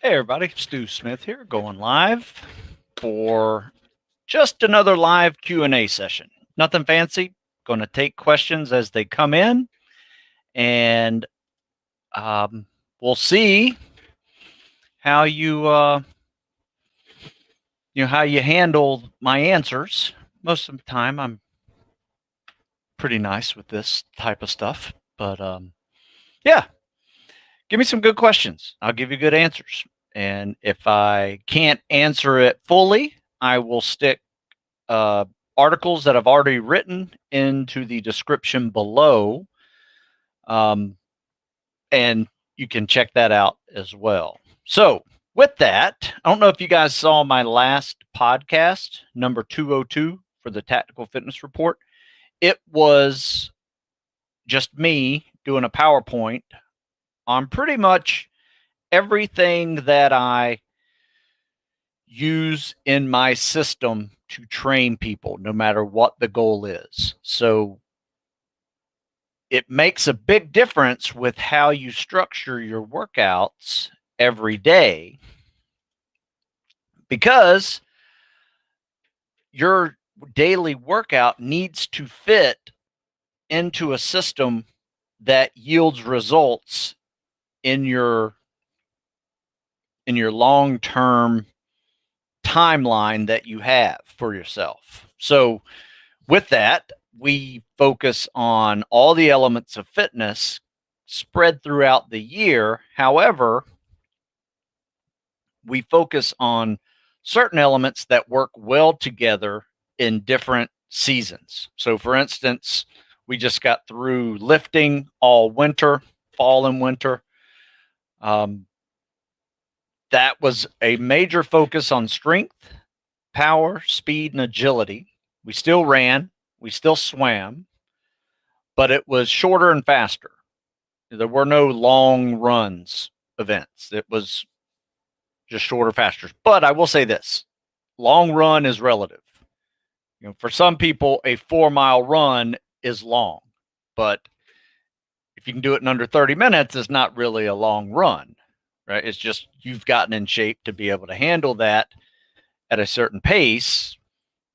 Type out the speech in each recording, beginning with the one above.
Hey everybody, Stu Smith here, going live for just another live Q&A session. Nothing fancy. Going to take questions as they come in, and we'll see how how you handle my answers. Most of the time, I'm pretty nice with this type of stuff, but yeah, give me some good questions. I'll give you good answers, and if I can't answer it fully, I will stick articles that I've already written into the description below. And you can check that out as well. So, with that, I don't know if you guys saw my last podcast, number 202 for the Tactical Fitness Report. It was just me doing a PowerPoint on pretty much everything that I use in my system to train people, no matter what the goal is. So it makes a big difference with how you structure your workouts every day, because your daily workout needs to fit into a system that yields results in your long-term timeline that you have for yourself. So with that, we focus on all the elements of fitness spread throughout the year. However, we focus on certain elements that work well together in different seasons. So, for instance, we just got through lifting all winter, fall and winter. That was a major focus on strength, power, speed, and agility. We still ran, we still swam, but it was shorter and faster. There were no long runs events. It was just shorter, faster. But I will say this: long run is relative. For some people, a 4-mile run is long, but if you can do it in under 30 minutes, it's not really a long run, right? It's just you've gotten in shape to be able to handle that at a certain pace.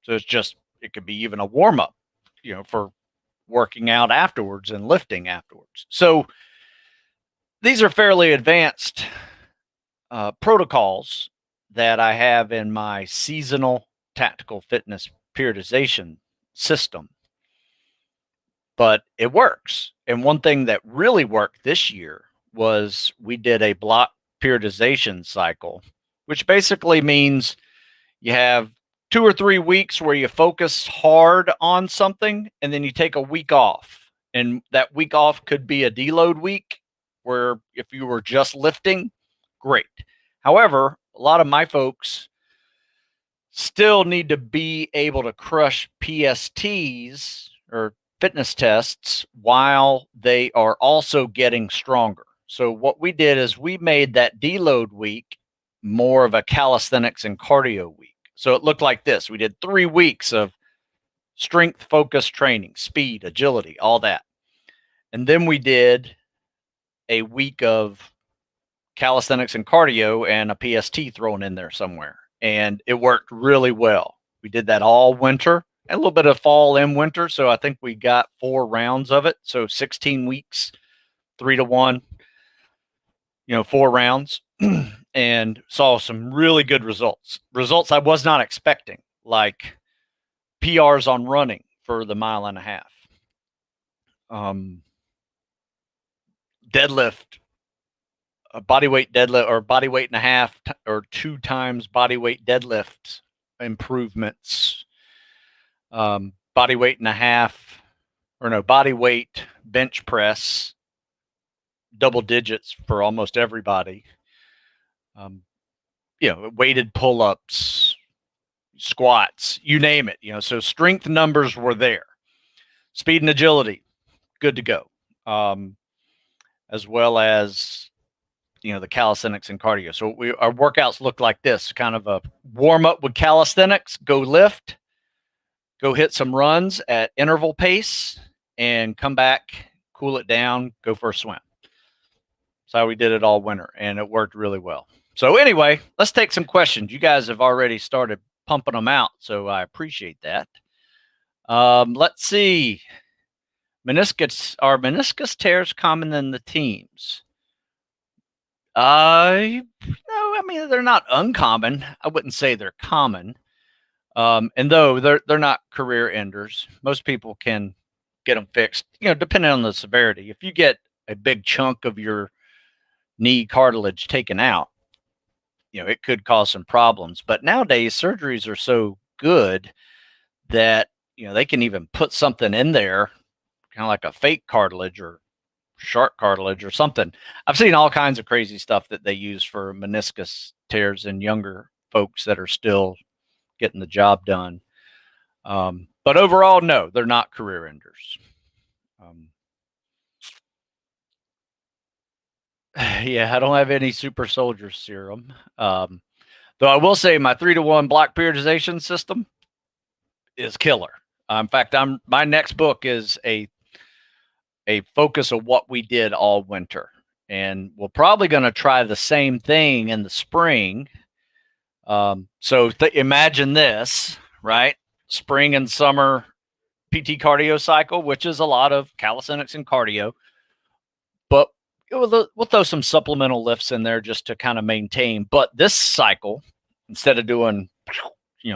So it could be even a warm up, for working out afterwards and lifting afterwards. So these are fairly advanced protocols that I have in my seasonal tactical fitness periodization system, but it works. And one thing that really worked this year was we did a block periodization cycle, which basically means you have 2 or 3 weeks where you focus hard on something, and then you take a week off. And that week off could be a deload week, where if you were just lifting, great. However, a lot of my folks still need to be able to crush PSTs or fitness tests while they are also getting stronger. So what we did is we made that deload week more of a calisthenics and cardio week. So it looked like this. We did 3 weeks of strength focused training, speed, agility, all that. And then we did a week of calisthenics and cardio and a PST thrown in there somewhere. And it worked really well. We did that all winter and a little bit of fall and winter. So I think we got 4 rounds of it. So 16 weeks, 3-to-1, 4 rounds, and saw some really good results. Results I was not expecting, like PRs on running for the 1.5 miles. Deadlift, a body weight deadlift, or body weight and a half, or 2 times body weight deadlift improvements. Body weight and a half, or no, body weight bench press, double digits for almost everybody. Weighted pull-ups, squats, you name it. So strength numbers were there. Speed and agility, good to go. As well as the calisthenics and cardio. So our workouts look like this: kind of a warm up with calisthenics, go lift, go hit some runs at interval pace, and come back, cool it down, go for a swim. That's how we did it all winter, and it worked really well. So anyway, let's take some questions. You guys have already started pumping them out, so I appreciate that. Let's see. Are meniscus tears common in the teams? No, I mean, they're not uncommon. I wouldn't say they're common. And though they're not career enders, most people can get them fixed, depending on the severity. If you get a big chunk of your knee cartilage taken out, it could cause some problems. But nowadays, surgeries are so good that, they can even put something in there, kind of like a fake cartilage or shark cartilage or something. I've seen all kinds of crazy stuff that they use for meniscus tears in younger folks that are still getting the job done. But overall, no, they're not career enders. Yeah, I don't have any super soldier serum. Though I will say my 3-to-1 block periodization system is killer. In fact, my next book is a focus of what we did all winter. And we're probably going to try the same thing in the spring. So imagine this, right? Spring and summer PT cardio cycle, which is a lot of calisthenics and cardio. But we'll throw some supplemental lifts in there just to kind of maintain. But this cycle, instead of doing,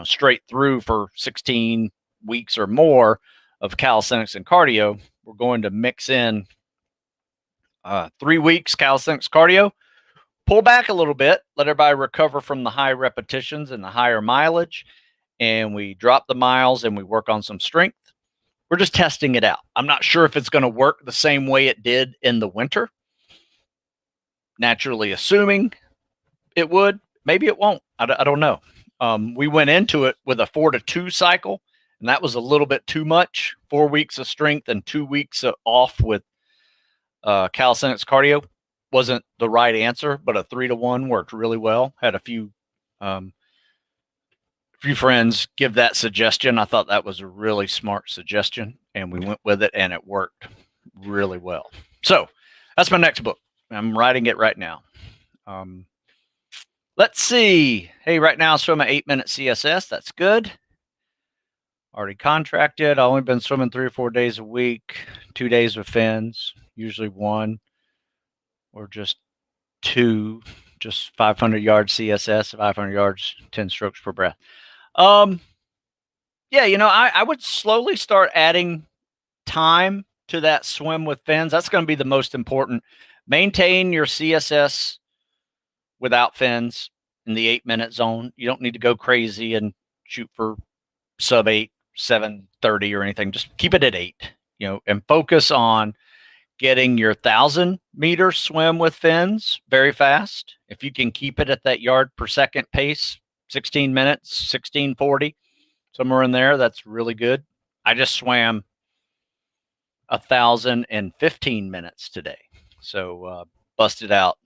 straight through for 16 weeks or more of calisthenics and cardio, we're going to mix in 3 weeks calisthenics cardio, pull back a little bit, let everybody recover from the high repetitions and the higher mileage, and we drop the miles and we work on some strength. We're just testing it out. I'm not sure if it's going to work the same way it did in the winter. Naturally assuming it would. Maybe it won't. I don't know. We went into it with a 4-to-2 cycle, and that was a little bit too much. 4 weeks of strength and 2 weeks off with calisthenics cardio wasn't the right answer, but a 3-to-1 worked really well. Had a few friends give that suggestion. I thought that was a really smart suggestion, and we went with it, and it worked really well. So that's my next book. I'm writing it right now. Let's see. Hey, right now I swim an 8-minute CSS. That's good. Already contracted. I've only been swimming 3 or 4 days a week, 2 days with fins, usually 1 or just 2, just 500 yards CSS, 500 yards, 10 strokes per breath. Yeah, I would slowly start adding time to that swim with fins. That's going to be the most important. Maintain your CSS without fins in the 8-minute zone. You don't need to go crazy and shoot for sub 8, 7:30 or anything. Just keep it at 8, and focus on getting your 1,000-meter swim with fins very fast. If you can keep it at that yard per second pace, 16 minutes, 16:40, somewhere in there, that's really good. I just swam 1,000 in 15 minutes today. So busted out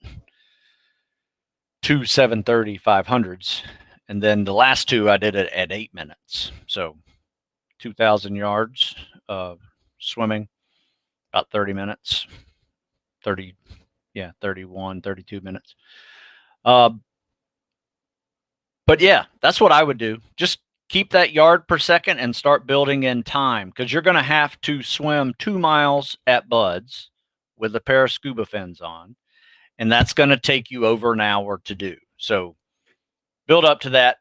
2 7:30 500s. And then the last 2, I did it at 8 minutes. So 2,000 yards swimming, about 30 minutes, 31, 32 minutes. But yeah, that's what I would do. Just keep that yard per second and start building in time, because you're going to have to swim 2 miles at Bud's with a pair of scuba fins on, and that's going to take you over an hour to do. So build up to that.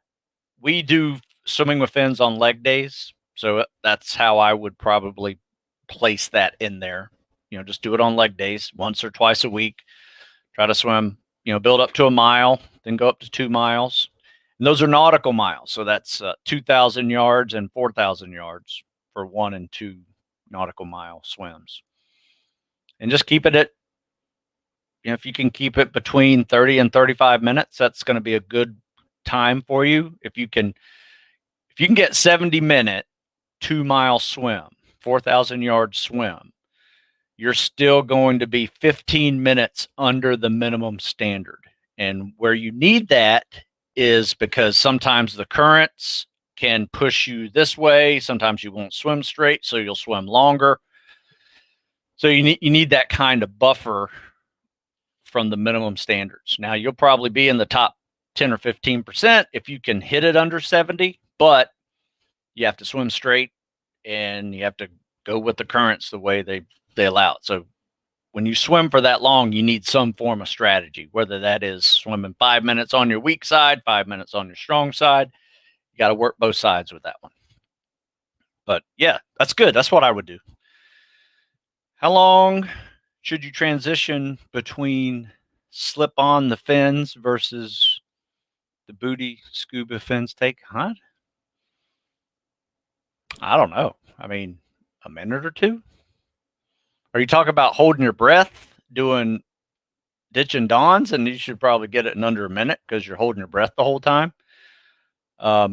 We do swimming with fins on leg days, so that's how I would probably place that in there. Just do it on leg days, once or twice a week. Try to swim, build up to a mile, then go up to 2 miles. And those are nautical miles. So that's 2,000 yards and 4,000 yards for 1 and 2 nautical mile swims. And just keep it at, if you can keep it between 30 and 35 minutes, that's going to be a good time for you. If you can get 70-minute 2-mile swim, 4,000 yard swim, you're still going to be 15 minutes under the minimum standard. And where you need that is because sometimes the currents can push you this way. Sometimes you won't swim straight, so you'll swim longer. So you need that kind of buffer from the minimum standards. Now, you'll probably be in the top 10 or 15% if you can hit it under 70, but you have to swim straight and you have to go with the currents the way they allow it. So when you swim for that long, you need some form of strategy, whether that is swimming 5 minutes on your weak side, 5 minutes on your strong side. You got to work both sides with that one. But yeah, that's good. That's what I would do. How long should you transition between slip on the fins versus the booty scuba fins take? Huh? I don't know. I mean, a minute or two? Are you talking about holding your breath, doing ditch and dawns? And you should probably get it in under a minute because you're holding your breath the whole time. I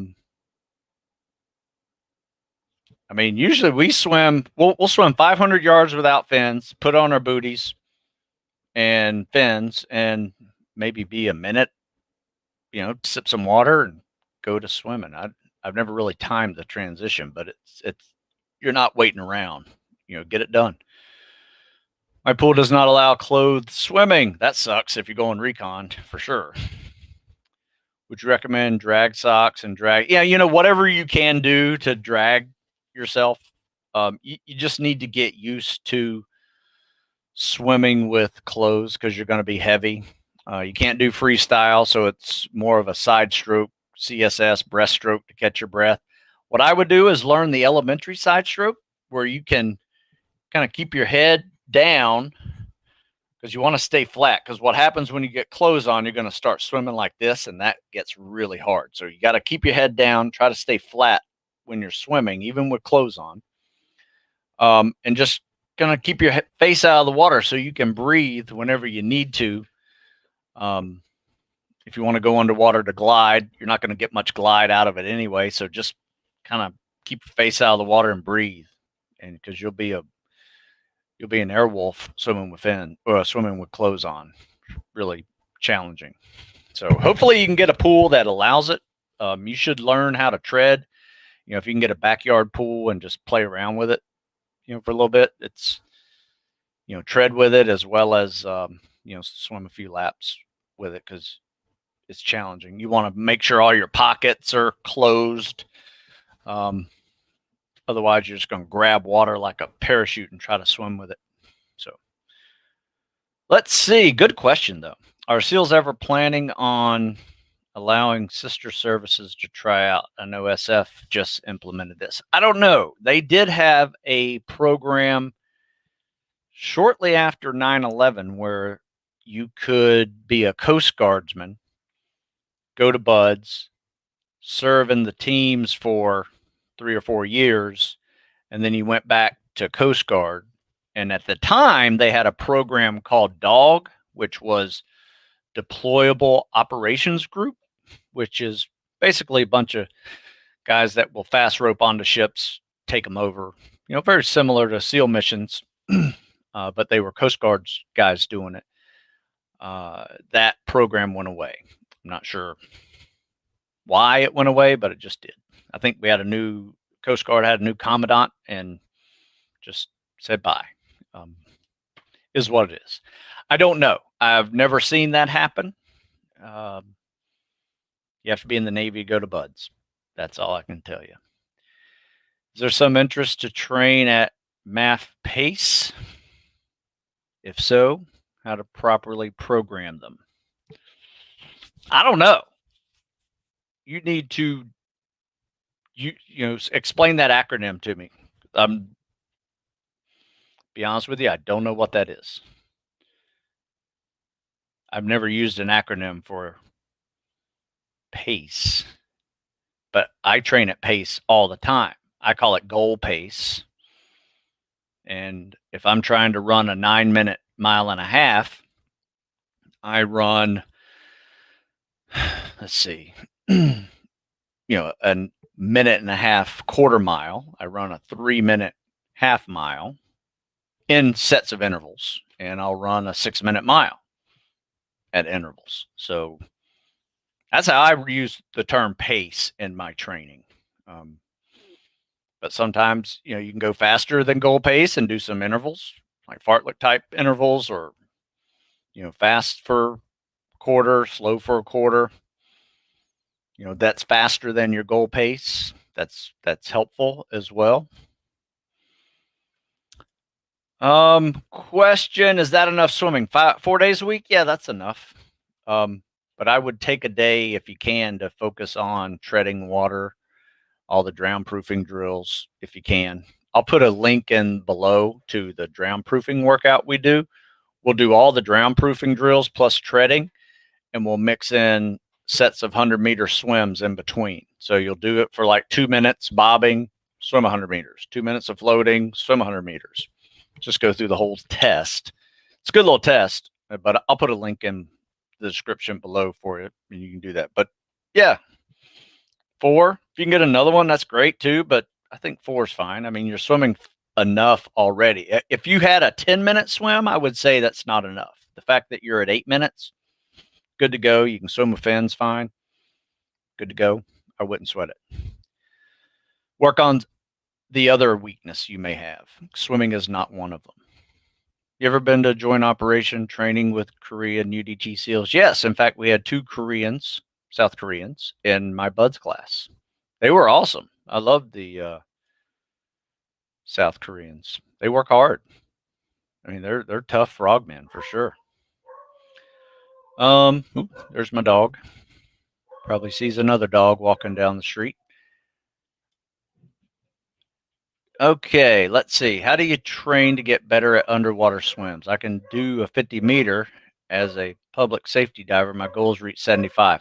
mean, usually we'll swim 500 yards without fins, put on our booties and fins, and maybe be a minute, sip some water and go to swimming. I've never really timed the transition, but it's you're not waiting around. Get it done. My pool does not allow clothed swimming. That sucks if you're going recon for sure. Would you recommend drag socks and drag? Yeah, whatever you can do to drag yourself. You just need to get used to swimming with clothes because you're going to be heavy. You can't do freestyle, so it's more of a side stroke, CSS, breaststroke to catch your breath. What I would do is learn the elementary side stroke where you can kind of keep your head down because you want to stay flat. Because what happens when you get clothes on, you're going to start swimming like this, and that gets really hard. So you got to keep your head down, try to stay flat when you're swimming, even with clothes on, and just going to keep your face out of the water so you can breathe whenever you need to. If you want to go underwater to glide, you're not going to get much glide out of it anyway. So just kind of keep your face out of the water and breathe, and because you'll be an airwolf swimming with clothes on. Really challenging. So hopefully you can get a pool that allows it. You should learn how to tread. If you can get a backyard pool and just play around with it, for a little bit, it's, tread with it as well as, swim a few laps with it because it's challenging. You want to make sure all your pockets are closed. Otherwise, you're just going to grab water like a parachute and try to swim with it. So let's see. Good question, though. Are SEALs ever planning on allowing sister services to try out? I know SF just implemented this. I don't know. They did have a program shortly after 9/11 where you could be a Coast Guardsman, go to BUDS, serve in the teams for 3 or 4 years, and then you went back to Coast Guard. And at the time, they had a program called DOG, which was Deployable Operations Group, which is basically a bunch of guys that will fast rope onto ships, take them over, very similar to SEAL missions, but they were Coast Guard's guys doing it. That program went away. I'm not sure why it went away, but it just did. I think Coast Guard had a new commandant and just said bye, is what it is. I don't know. I've never seen that happen. You have to be in the Navy to go to BUDS. That's all I can tell you. Is there some interest to train at MAF pace? If so, how to properly program them? I don't know. You need to explain that acronym to me. Be honest with you, I don't know what that is. I've never used an acronym for pace, but I train at pace all the time. I call it goal pace. And if I'm trying to run a 9-minute mile and a half, I run, let's see, a minute and a half quarter mile. I run a 3-minute half mile in sets of intervals, and I'll run a 6-minute mile at intervals. So that's how I use the term pace in my training. But sometimes, you can go faster than goal pace and do some intervals, like fartlek type intervals, or, fast for a quarter, slow for a quarter. That's faster than your goal pace. That's helpful as well. Question, is that enough swimming? 4 days a week? Yeah, that's enough. But I would take a day if you can to focus on treading water, all the drown proofing drills if you can. I'll put a link in below to the drown proofing workout we do. We'll do all the drown proofing drills plus treading, and we'll mix in sets of 100-meter swims in between. So you'll do it for like 2 minutes bobbing, swim 100 meters, 2 minutes of floating, swim 100 meters. Just go through the whole test. It's a good little test, but I'll put a link in the description below for it, and you can do that. But yeah, 4, if you can get another one, that's great too, but I think 4 is fine. I mean, you're swimming enough already. If you had a 10-minute swim, I would say that's not enough. The fact that you're at 8 minutes, good to go. You can swim with fins fine. Good to go. I wouldn't sweat it. Work on the other weakness you may have. Swimming is not one of them. You ever been to joint operation training with Korean UDT SEALs? Yes. In fact, we had 2 Koreans, South Koreans, in my BUDS class. They were awesome. I loved the South Koreans. They work hard. I mean, they're tough frogmen for sure. There's my dog. Probably sees another dog walking down the street. Okay, let's see. How do you train to get better at underwater swims? I can do a 50-meter as a public safety diver. My goal is reach 75.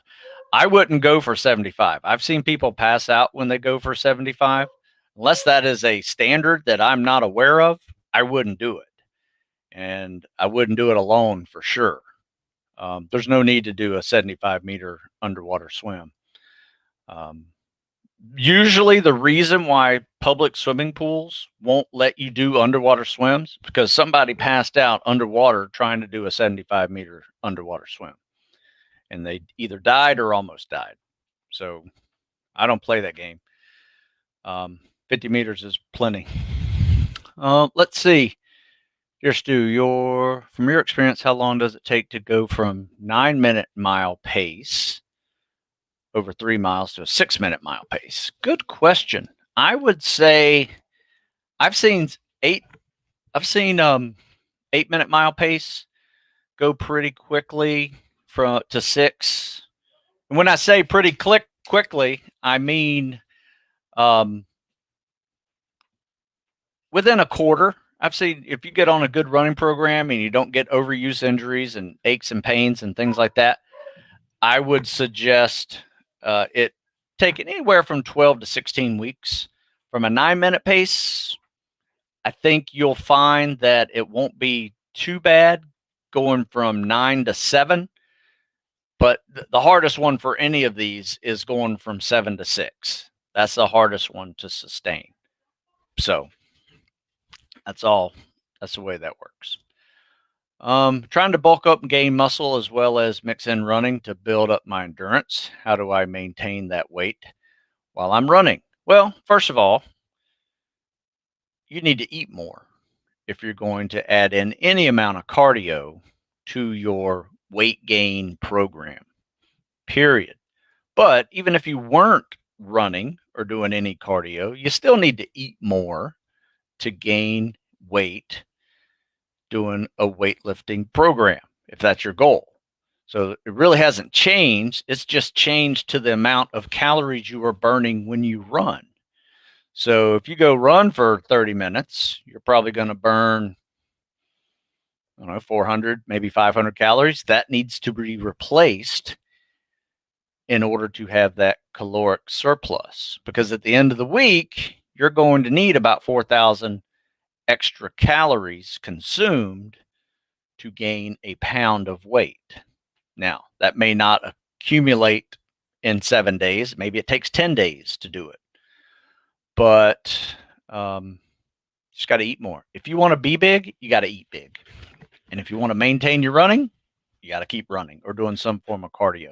I wouldn't go for 75. I've seen people pass out when they go for 75. Unless that is a standard that I'm not aware of, I wouldn't do it. And I wouldn't do it alone for sure. There's no need to do a 75-meter underwater swim. Usually the reason why public swimming pools won't let you do underwater swims because somebody passed out underwater trying to do a 75-meter underwater swim. And they either died or almost died. So I don't play that game. 50 meters is plenty. Let's see. Dear Stu, from your experience, how long does it take to go from 9-minute mile pace over 3 miles to a 6-minute mile pace? Good question. I would say I've seen 8-minute mile pace go pretty quickly to 6. And when I say pretty quickly, I mean within a quarter. I've seen if you get on a good running program and you don't get overuse injuries and aches and pains and things like that, I would suggest it taking anywhere from 12 to 16 weeks. From a 9-minute pace, I think you'll find that it won't be too bad going from 9 to 7. But the hardest one for any of these is going from 7 to 6. That's the hardest one to sustain. So that's all. That's the way that works. Trying to bulk up and gain muscle as well as mix in running to build up my endurance. How do I maintain that weight while I'm running? Well, first of all, you need to eat more if you're going to add in any amount of cardio to your weight gain program, period. But even if you weren't running or doing any cardio, you still need to eat more to gain weight doing a weightlifting program, if that's your goal. So it really hasn't changed. It's just changed to the amount of calories you are burning when you run. So if you go run for 30 minutes, you're probably going to burn, 400, maybe 500 calories. That needs to be replaced in order to have that caloric surplus. Because at the end of the week, you're going to need about 4,000 extra calories consumed to gain a pound of weight. Now, that may not accumulate in 7 days. Maybe it takes 10 days to do it. But just got to eat more. If you want to be big, you got to eat big. And if you want to maintain your running, you got to keep running or doing some form of cardio.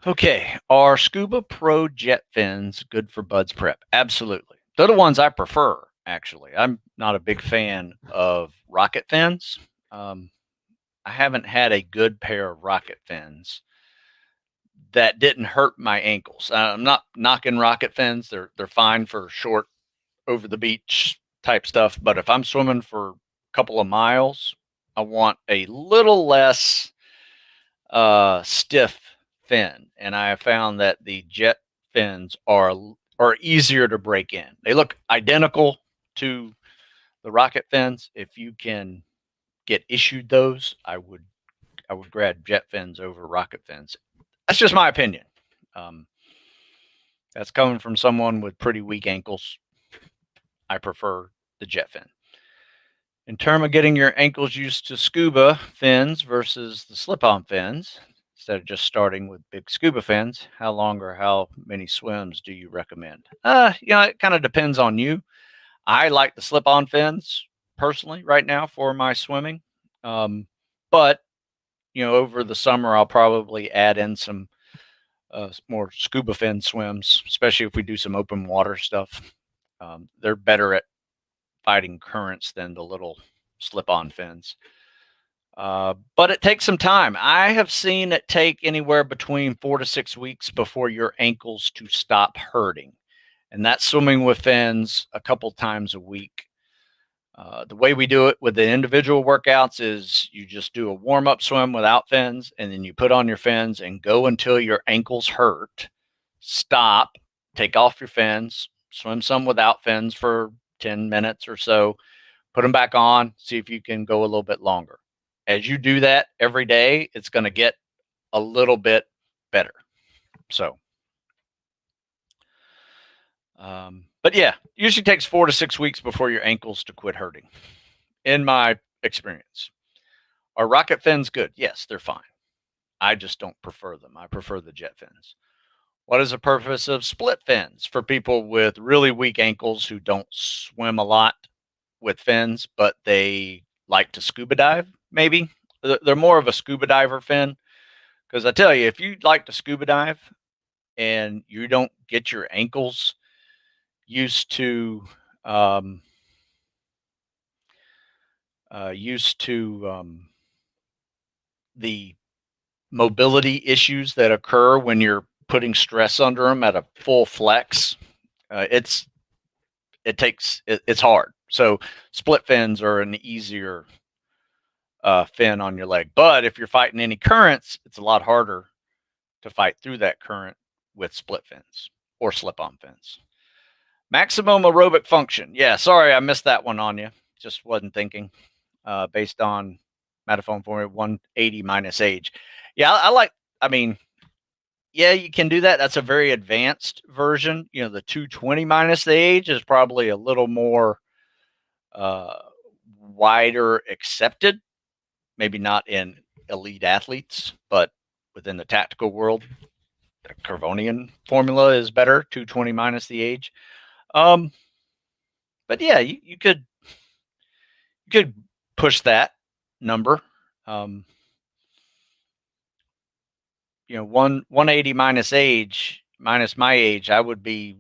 Okay, are Scuba Pro jet fins good for BUDS prep? Absolutely. They're the ones I prefer, actually. I'm not a big fan of rocket fins. I haven't had a good pair of rocket fins that didn't hurt my ankles. I'm not knocking rocket fins; they're fine for short, over the beach type stuff. But if I'm swimming for a couple of miles, I want a little less stiff fin, and I have found that the jet fins are easier to break in. They look identical to the rocket fins. If you can get issued those, I would grab jet fins over rocket fins. That's just my opinion. Um, that's coming from someone with pretty weak ankles. I prefer the jet fin. In terms of getting your ankles used to scuba fins versus the slip-on fins, instead of just starting with big scuba fins, how long or how many swims do you recommend? It kind of depends on you. I like the slip-on fins personally right now for my swimming. But over the summer, I'll probably add in some more scuba fin swims, especially if we do some open water stuff. They're better at fighting currents than the little slip-on fins. But it takes some time. I have seen it take anywhere between 4 to 6 weeks before your ankles to stop hurting. And that's swimming with fins a couple times a week. The way we do it with the individual workouts is you just do a warm-up swim without fins, and then you put on your fins and go until your ankles hurt. Stop, take off your fins, swim some without fins for 10 minutes or so, put them back on, see if you can go a little bit longer. As you do that every day, it's going to get a little bit better. So, but yeah, usually takes 4 to 6 weeks before your ankles to quit hurting, in my experience. Are rocket fins good? Yes, they're fine. I just don't prefer them. I prefer the jet fins. What is the purpose of split fins for people with really weak ankles who don't swim a lot with fins, but they like to scuba dive? Maybe they're more of a scuba diver fin. Because I tell you, if you like to scuba dive and you don't get your ankles used to um, the mobility issues that occur when you're putting stress under them at a full flex, it's hard. So split fins are an easier fin on your leg. But if you're fighting any currents, it's a lot harder to fight through that current with split fins or slip-on fins. Maximum aerobic function. Yeah, sorry, I missed that one on you. Just wasn't thinking. Based on Metaphone Formula 180 minus age. Yeah, I mean, yeah, you can do that. That's a very advanced version. The 220 minus the age is probably a little more wider accepted. Maybe not in elite athletes, but within the tactical world, the Curvonian formula is better. 220 minus the age. But yeah, you could push that number. 180 minus age, minus my age, I would be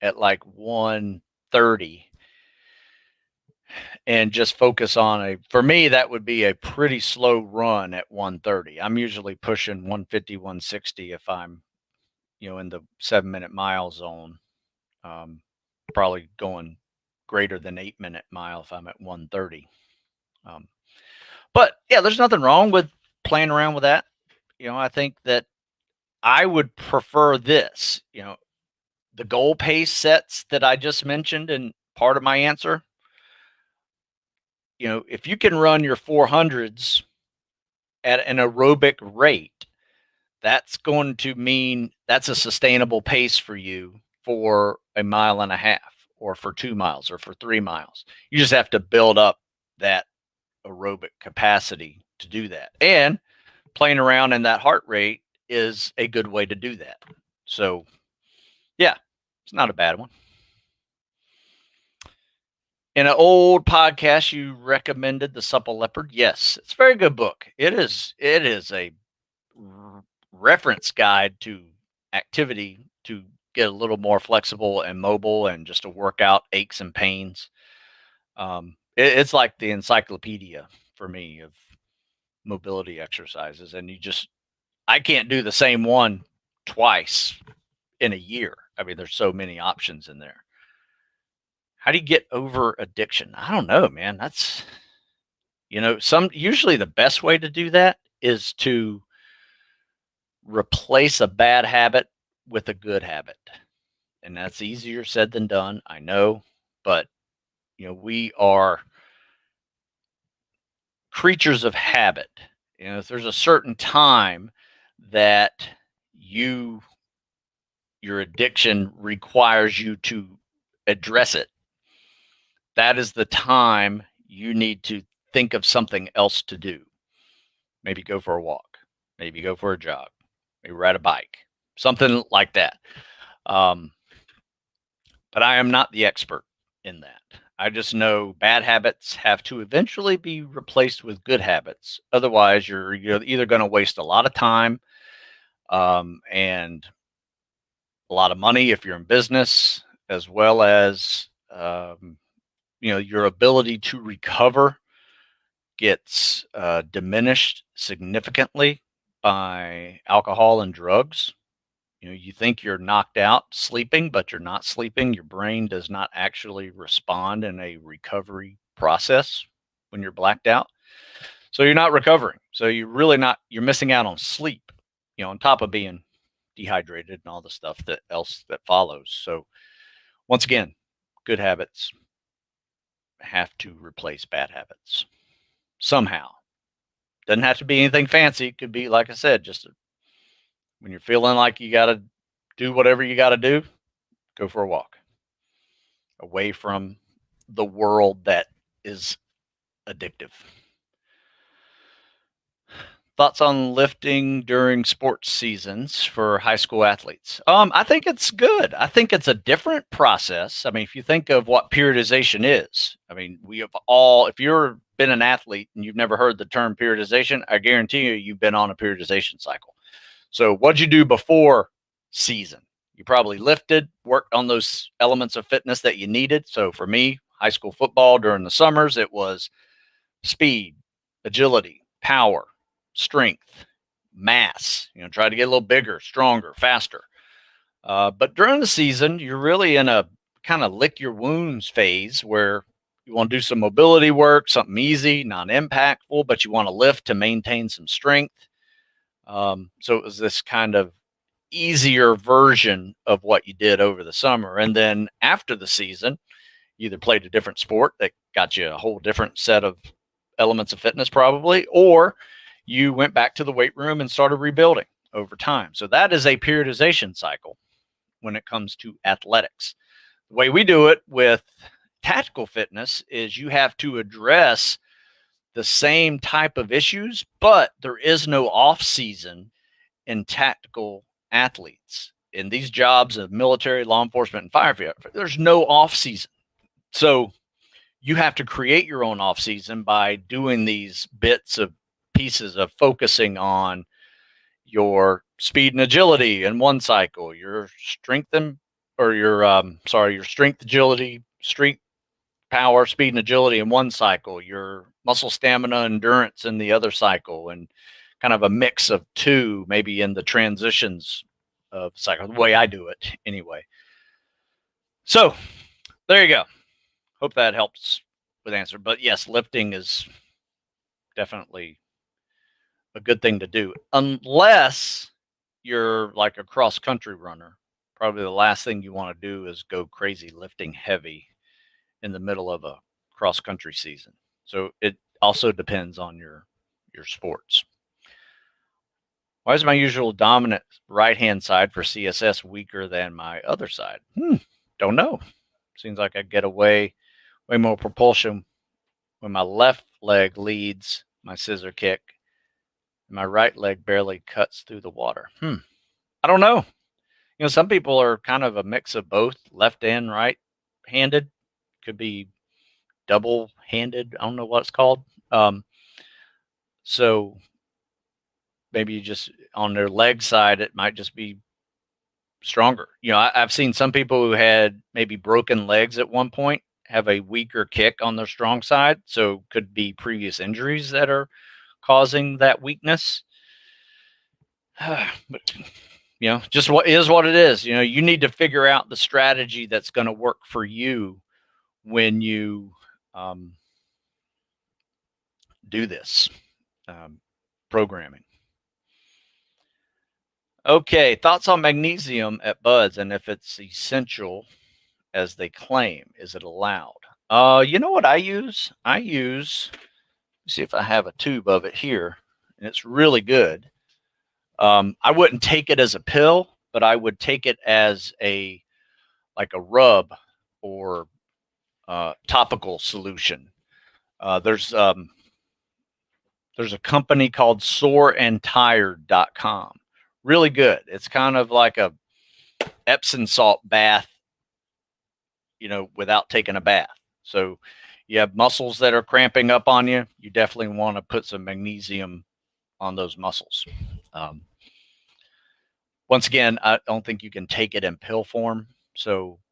at like 130, and just focus on for me, that would be a pretty slow run at 130. I'm usually pushing 150, 160 if I'm, in the 7-minute mile zone. Probably going greater than 8-minute mile if I'm at 130. But yeah, there's nothing wrong with playing around with that. I think that I would prefer this, the goal pace sets that I just mentioned in part of my answer. If you can run your 400s at an aerobic rate, that's going to mean that's a sustainable pace for you for a mile and a half, or for 2 miles, or for 3 miles. You just have to build up that aerobic capacity to do that. And playing around in that heart rate is a good way to do that. So, yeah, it's not a bad one. In an old podcast, you recommended The Supple Leopard. Yes, it's a very good book. It is a reference guide to activity to get a little more flexible and mobile, and just to work out aches and pains. It's like the encyclopedia for me of mobility exercises, and I can't do the same one twice in a year. I mean, there's so many options in there. How do you get over addiction? I don't know, man. That's, usually the best way to do that is to replace a bad habit with a good habit. And that's easier said than done, I know, but we are creatures of habit. If there's a certain time that your addiction requires you to address it, that is the time you need to think of something else to do. Maybe go for a walk, maybe go for a jog, maybe ride a bike, something like that. But I am not the expert in that. I just know bad habits have to eventually be replaced with good habits. Otherwise, you're either going to waste a lot of time and a lot of money if you're in business, as well as your ability to recover gets diminished significantly by alcohol and drugs. You think you're knocked out sleeping, but you're not sleeping. Your brain does not actually respond in a recovery process when you're blacked out. So you're not recovering. So you're missing out on sleep, on top of being dehydrated and all the stuff that follows. So once again, good habits have to replace bad habits somehow. Doesn't have to be anything fancy. It could be, like I said, just when you're feeling like you got to do whatever you got to do, go for a walk away from the world that is addictive. Thoughts on lifting during sports seasons for high school athletes? I think it's good. I think it's a different process. I mean, if you think of what periodization is, I mean, if you've been an athlete and you've never heard the term periodization, I guarantee you've been on a periodization cycle. So what'd you do before season? You probably lifted, worked on those elements of fitness that you needed. So for me, high school football during the summers, it was speed, agility, power, strength, mass, try to get a little bigger, stronger, faster. But during the season, you're really in a kind of lick your wounds phase where you want to do some mobility work, something easy, non-impactful, but you want to lift to maintain some strength. So it was this kind of easier version of what you did over the summer. And then after the season, you either played a different sport that got you a whole different set of elements of fitness probably, or you went back to the weight room and started rebuilding over time. So that is a periodization cycle when it comes to athletics. The way we do it with tactical fitness is you have to address the same type of issues, but there is no off season in tactical athletes. In these jobs of military, law enforcement, and firefighter, there's no off season. So you have to create your own off season by doing these pieces of focusing on your speed and agility in one cycle, your strength, agility, strength, power, speed, and agility in one cycle, your muscle stamina, endurance in the other cycle, and kind of a mix of two, maybe in the transitions of cycle, the way I do it anyway. So there you go. Hope that helps with answer. But yes, lifting is definitely a good thing to do, unless you're like a cross country runner. Probably the last thing you want to do is go crazy lifting heavy in the middle of a cross country season. So it also depends on your sports. Why is my usual dominant right hand side for CSS weaker than my other side? Don't know. Seems like I get way more propulsion when my left leg leads my scissor kick. My right leg barely cuts through the water. I don't know. Some people are kind of a mix of both, left and right handed. Could be double handed. I don't know what it's called. So maybe you just on their leg side, it might just be stronger. I've seen some people who had maybe broken legs at one point have a weaker kick on their strong side. So could be previous injuries that are causing that weakness. But, just what it is. You need to figure out the strategy that's going to work for you when you do this programming. Okay, thoughts on magnesium at buds and if it's essential as they claim. Is it allowed? You know what I use? Let's see if I have a tube of it here, and it's really good. I wouldn't take it as a pill, but I would take it as a rub or topical solution. There's a company called soreandtired.com. Really good. It's kind of like a Epsom salt bath, without taking a bath. So you have muscles that are cramping up on you. You definitely want to put some magnesium on those muscles. Once again, I don't think you can take it in pill form.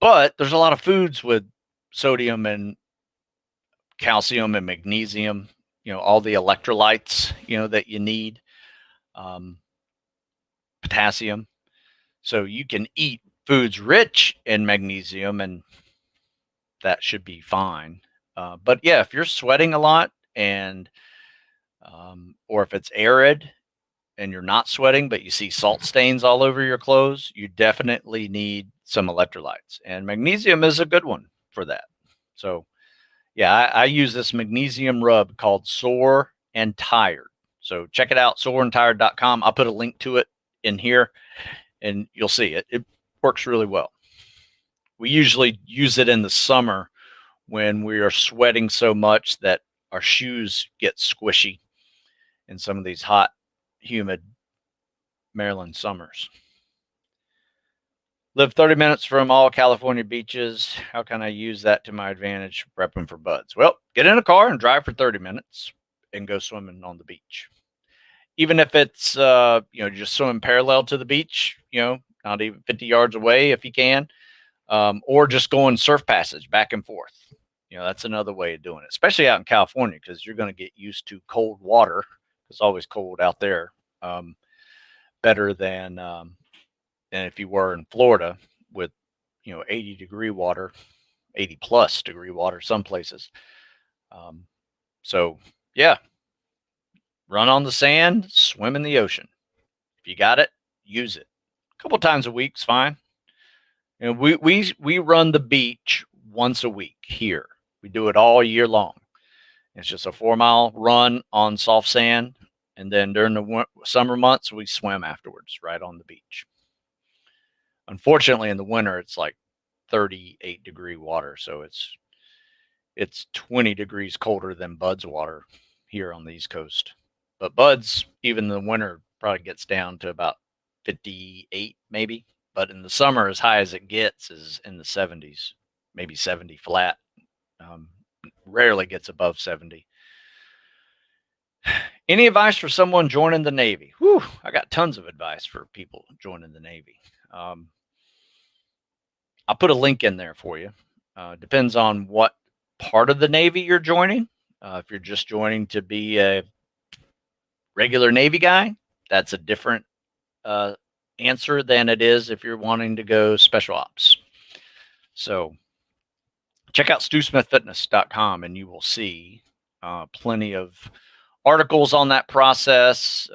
But there's a lot of foods with sodium and calcium and magnesium, all the electrolytes, that you need, potassium. So you can eat foods rich in magnesium and that should be fine. But yeah, if you're sweating a lot and, or if it's arid and you're not sweating, but you see salt stains all over your clothes, you definitely need some electrolytes, and magnesium is a good one for that. So yeah, I use this magnesium rub called Sore and Tired. So check it out, soreandtired.com. I'll put a link to it in here and you'll see it. It works really well. We usually use it in the summer when we are sweating so much that our shoes get squishy in some of these hot, humid Maryland summers. Live 30 minutes from all California beaches. How can I use that to my advantage prepping for buds? Well, get in a car and drive for 30 minutes and go swimming on the beach. Even if it's, just swimming parallel to the beach, not even 50 yards away if you can, or just going surf passage back and forth. That's another way of doing it, especially out in California, because you're going to get used to cold water. It's always cold out there, better than if you were in Florida with, 80-degree water, 80+ degree water, some places. So yeah, run on the sand, swim in the ocean. If you got it, use it. A couple times a week's fine. We run the beach once a week here. We do it all year long. It's just a 4-mile run on soft sand. And then during the summer months, we swim afterwards right on the beach. Unfortunately, in the winter, it's like 38-degree water. So it's 20 degrees colder than Bud's water here on the East Coast. But Bud's, even in the winter, probably gets down to about 58 maybe. But in the summer, as high as it gets is in the 70s, maybe 70 flat. Rarely gets above 70. Any advice for someone joining the Navy? Whew, I got tons of advice for people joining the Navy. I'll put a link in there for you. Depends on what part of the Navy you're joining. If you're just joining to be a regular Navy guy, that's a different answer than it is if you're wanting to go special ops. So check out stewsmithfitness.com and you will see plenty of articles on that process,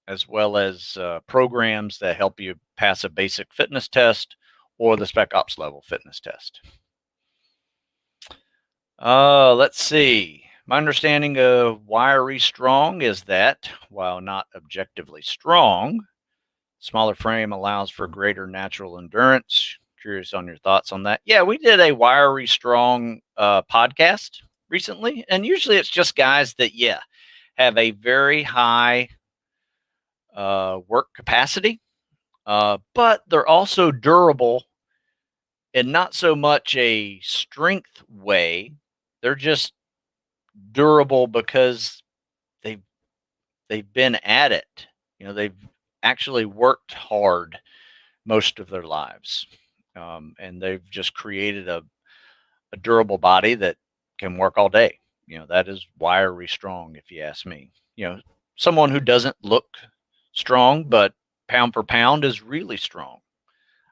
as well as programs that help you pass a basic fitness test or the spec ops level fitness test. Let's see. My understanding of wiry strong is that while not objectively strong, smaller frame allows for greater natural endurance. Curious on your thoughts on that. Yeah, we did a wiry strong podcast recently, and usually it's just guys that have a very high work capacity, but they're also durable and not so much a strength way. They're just durable because they've been at it. They've actually worked hard most of their lives, and they've just created a durable body that can work all day. That is wiry strong, if you ask me. someone who doesn't look strong, but pound for pound is really strong.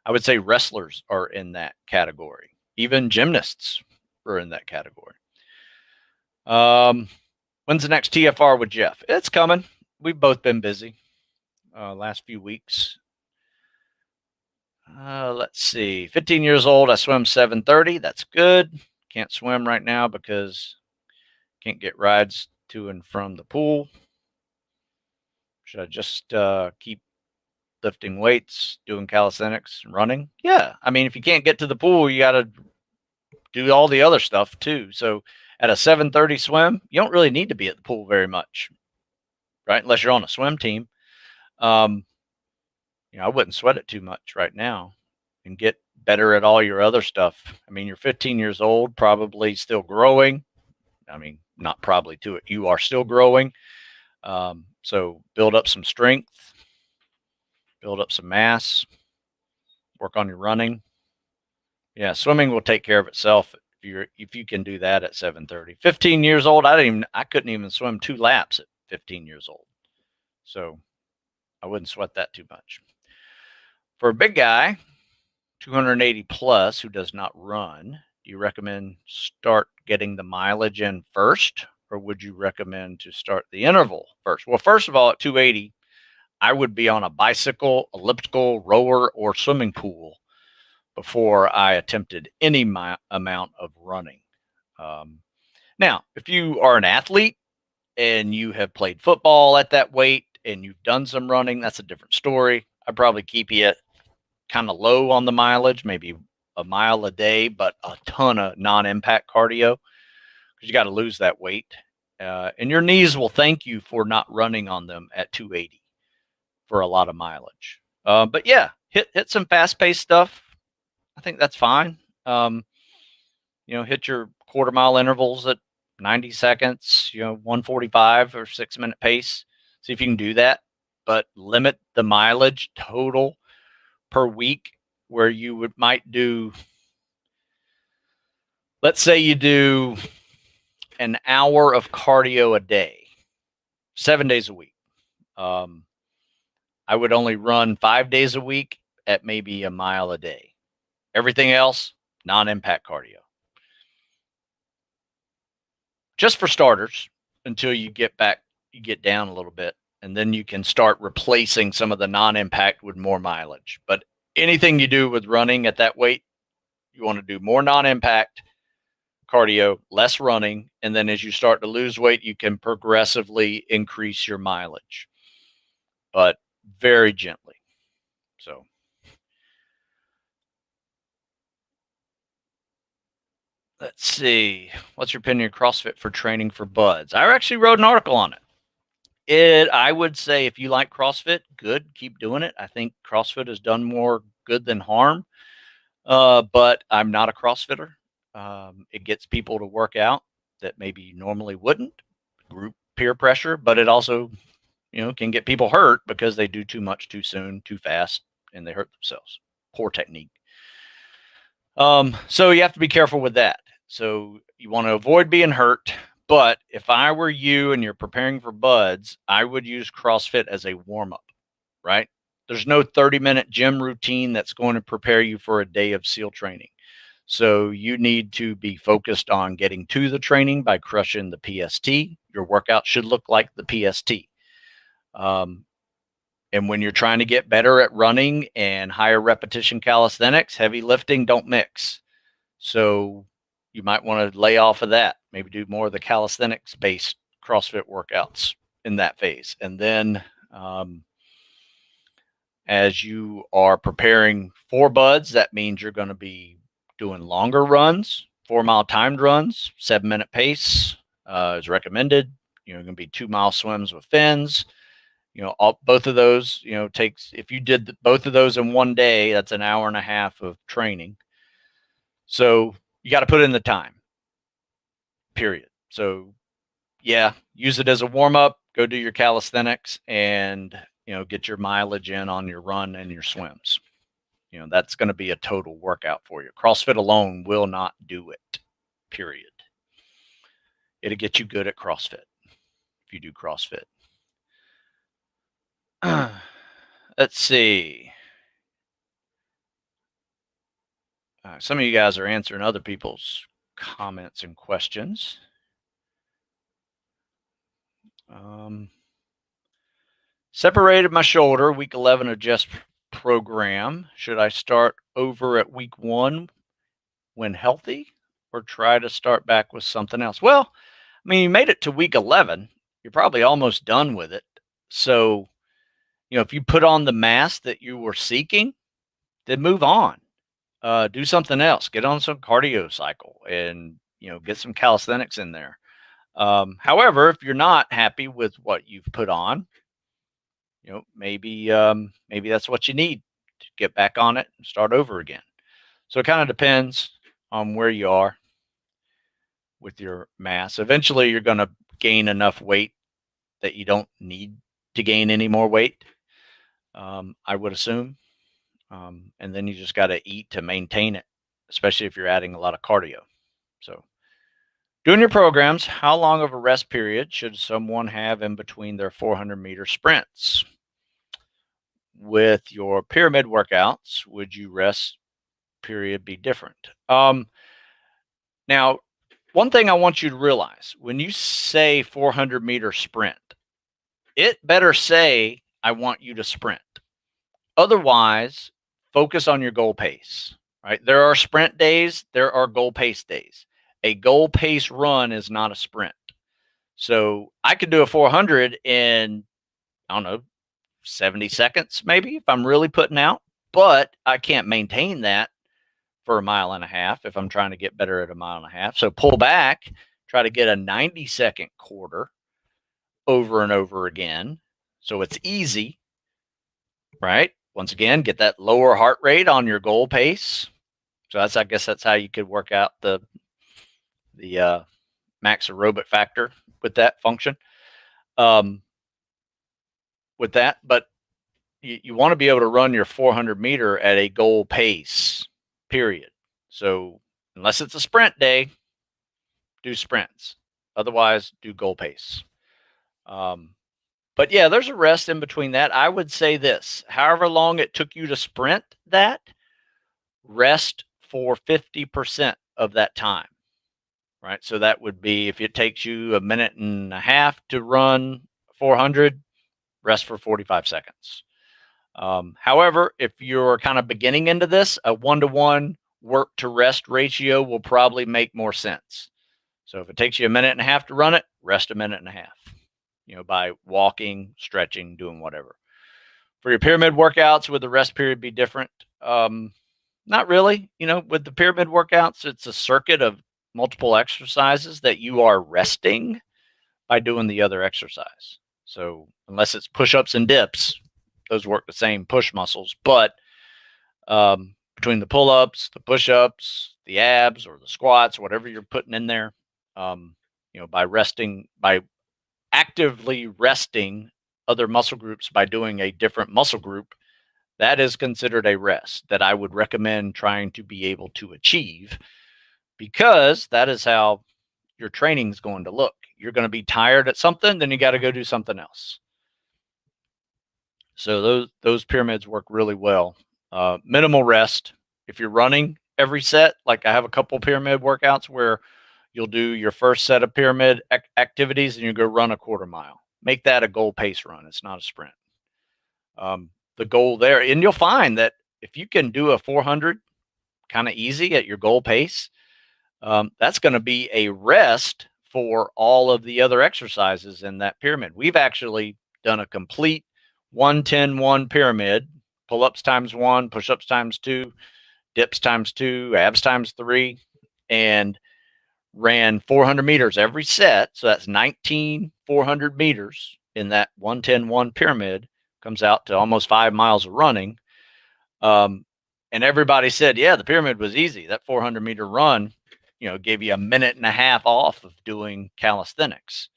I would say wrestlers are in that category. Even gymnasts are in that category. When's the next TFR with Jeff? It's coming. We've both been busy last few weeks. Let's see. 15 years old. I swim 7:30. That's good. Can't swim right now because can't get rides to and from the pool. Should I just keep lifting weights, doing calisthenics, and running? Yeah. I mean, if you can't get to the pool, you got to do all the other stuff too. So at a 7:30 swim, you don't really need to be at the pool very much, right? Unless you're on a swim team. I wouldn't sweat it too much right now and get better at all your other stuff. I mean, you're 15 years old, probably still growing. I mean, not probably to it. You are still growing. So build up some strength, build up some mass, work on your running. Yeah, swimming will take care of itself if you can do that at 7:30. 15 years old, I couldn't even swim 2 laps at 15 years old. So I wouldn't sweat that too much. For a big guy, 280 plus, who does not run, do you recommend start getting the mileage in first, or would you recommend to start the interval first? Well, first of all, at 280, I would be on a bicycle, elliptical, rower, or swimming pool before I attempted any amount of running. Now, if you are an athlete and you have played football at that weight and you've done some running, that's a different story. I'd probably keep you at kind of low on the mileage, maybe a mile a day, but a ton of non-impact cardio because you got to lose that weight. And your knees will thank you for not running on them at 280 for a lot of mileage. But yeah, hit some fast-paced stuff. I think that's fine. Hit your quarter mile intervals at 90 seconds, 145 or 6-minute pace. See if you can do that, but limit the mileage total per week where you might do, let's say you do an hour of cardio a day, 7 days a week. I would only run 5 days a week at maybe a mile a day. Everything else, non-impact cardio. Just for starters, until you get down a little bit, and then you can start replacing some of the non-impact with more mileage. But anything you do with running at that weight, you want to do more non-impact cardio, less running, and then as you start to lose weight, you can progressively increase your mileage, but very gently. So let's see. What's your opinion of CrossFit for training for buds? I actually wrote an article on it. I would say if you like CrossFit, good, keep doing it. I think CrossFit has done more good than harm. But I'm not a CrossFitter. It gets people to work out that maybe normally wouldn't. Group peer pressure, but it also, can get people hurt because they do too much too soon, too fast, and they hurt themselves. Poor technique. So you have to be careful with that. So you want to avoid being hurt. But if I were you and you're preparing for buds, I would use CrossFit as a warm-up, right? There's no 30-minute gym routine that's going to prepare you for a day of SEAL training. So you need to be focused on getting to the training by crushing the PST. Your workout should look like the PST. And when you're trying to get better at running and higher repetition calisthenics, heavy lifting don't mix. So you might want to lay off of that. Maybe do more of the calisthenics-based CrossFit workouts in that phase. And then as you are preparing for buds, that means you're going to be doing longer runs, 4-mile timed runs, 7-minute pace is recommended. Going to be 2-mile swims with fins. Both of those, if you did both of those in one day, that's an hour and a half of training. So you got to put in the time, period. So yeah, use it as a warm up, go do your calisthenics and, get your mileage in on your run and your swims. That's going to be a total workout for you. CrossFit alone will not do it, period. It'll get you good at CrossFit if you do CrossFit. Let's see. Some of you guys are answering other people's comments and questions. Separated my shoulder, week 11 adjust program. Should I start over at week 1 when healthy or try to start back with something else? Well, I mean, you made it to week 11. You're probably almost done with it. So, if you put on the mass that you were seeking, then move on. Do something else. Get on some cardio cycle and, get some calisthenics in there. However, if you're not happy with what you've put on, maybe that's what you need to get back on it and start over again. So it kind of depends on where you are with your mass. Eventually, you're going to gain enough weight that you don't need to gain any more weight, I would assume. And then you just got to eat to maintain it, especially if you're adding a lot of cardio. So doing your programs, how long of a rest period should someone have in between their 400-meter sprints? With your pyramid workouts, would your rest period be different? Now, one thing I want you to realize, when you say 400-meter sprint, it better say, I want you to sprint. Otherwise, focus on your goal pace, right? There are sprint days, there are goal pace days. A goal pace run is not a sprint. So I could do a 400 in, I don't know, 70 seconds, maybe, if I'm really putting out, but I can't maintain that for a mile and a half if I'm trying to get better at a mile and a half. So pull back, try to get a 90-second quarter over and over again. So it's easy, right? Once again, get that lower heart rate on your goal pace. So I guess that's how you could work out the max aerobic factor with that function. With that, but you want to be able to run your 400 meter at a goal pace, period. So unless it's a sprint day, do sprints. Otherwise, do goal pace. But yeah, there's a rest in between that. I would say this, however long it took you to sprint that, rest for 50% of that time, right? So that would be, if it takes you a minute and a half to run 400, rest for 45 seconds. However, if you're kind of beginning into this, a 1-to-1 work to rest ratio will probably make more sense. So if it takes you a minute and a half to run it, rest a minute and a half, by walking, stretching, doing whatever. For your pyramid workouts, would the rest period be different? Not really. With the pyramid workouts, it's a circuit of multiple exercises that you are resting by doing the other exercise. So unless it's push-ups and dips, those work the same push muscles, but between the pull-ups, the push-ups, the abs, or the squats, whatever you're putting in there, by actively resting other muscle groups by doing a different muscle group, that is considered a rest that I would recommend trying to be able to achieve, because that is how your training is going to look. You're going to be tired at something, then you got to go do something else. So those pyramids work really well. Minimal rest. If you're running every set, like I have a couple pyramid workouts where you'll do your first set of pyramid activities and you go run a quarter mile. Make that a goal pace run. It's not a sprint. The goal there, and you'll find that if you can do a 400 kind of easy at your goal pace, that's going to be a rest for all of the other exercises in that pyramid. We've actually done a complete 1-10-1 pyramid, pull-ups times 1, push-ups times 2, dips times 2, abs times 3, and ran 400 meters every set. So that's 19 400 meters in that 1-10-1 pyramid. Comes out to almost 5 miles of running. And everybody said, yeah, the pyramid was easy. That 400-meter run, gave you a minute and a half off of doing calisthenics.